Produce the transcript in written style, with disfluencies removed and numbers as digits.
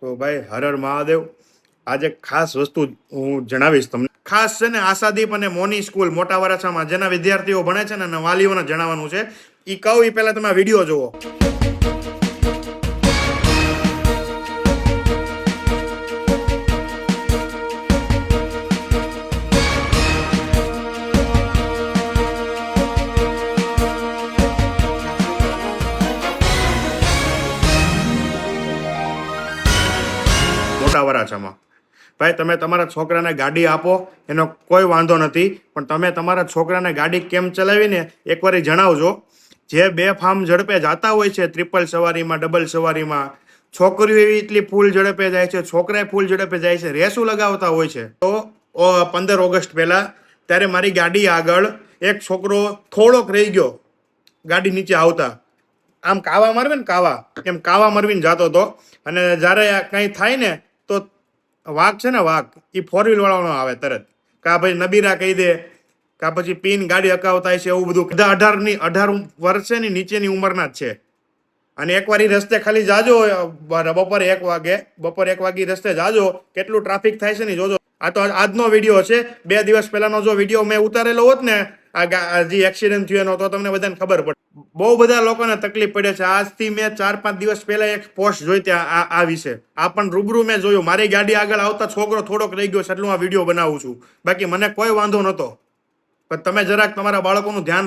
તો ભાઈ હર હર મહાદેવ. આજે ખાસ વસ્તુ હું જણાવીશ તમને. ખાસ છે ને આશાદીપ અને મોની સ્કૂલ મોટા વરાછામાં જેના વિદ્યાર્થીઓ ભણે છે ને વાલીઓને જણાવવાનું છે. એ કહું એ પહેલા તમે વિડીયો જુઓ. મોટા વરાછામાં ભાઈ તમે તમારા છોકરાને ગાડી આપો એનો કોઈ વાંધો નથી, પણ તમે તમારા છોકરાને ગાડી કેમ ચલાવીને એકવાર જણાવજો. જે બે ફાર્મ ઝડપે જતા હોય છે, ટ્રિપલ સવારીમાં, ડબલ સવારીમાં, છોકરીઓ એવી એટલી ફૂલ ઝડપે જાય છે, છોકરા ફૂલ ઝડપે જાય છે, રેસું લગાવતા હોય છે. તો 15 ઓગસ્ટ પહેલા ત્યારે મારી ગાડી આગળ એક છોકરો થોડોક રહી ગયો ગાડી નીચે આવતા, આમ કાવા મારવે ને કાવા, એમ કાવા મરવીને જતો હતો. અને જ્યારે કંઈ થાય ને તો વાઘ છે ને વાઘ એ 4 વ્હીલ વાળાનો આવે તરત, કા ભાઈ નબીરા કહી દે, કા પછી પીન ગાડી હકાવતા છે, એવું બધું. 18 વર્ષની નીચેની ઉંમરના જ છે. અને એકવાર એ રસ્તે ખાલી જાજો, બપોરે 1 વાગે રસ્તે જાજો, કેટલું ટ્રાફિક થાય છે ને જોજો. આ તો આજનો વિડીયો છે. 2 દિવસ પહેલાનો જો વિડીયો મેં ઉતારેલો હોત ને આ જે એક્સિડન્ટ થયો એનો, તો તમને બધાને ખબર પડે. બહુ બધા લોકોને તકલીફ પડે છે. આજથી મેં 4-5 દિવસ પહેલા એક પોસ્ટ જોઈ ત્યાં આ વિશે. આ પણ રૂબરૂ મેં જોયું. મારી ગાડી આગળ આવતા છોકરો થોડોક રહી ગયો છે, એટલું આ વિડીયો બનાવું છું. બાકી મને કોઈ વાંધો નહોતો. પણ તમે જરાક તમારા બાળકોનું ધ્યાન રાખો.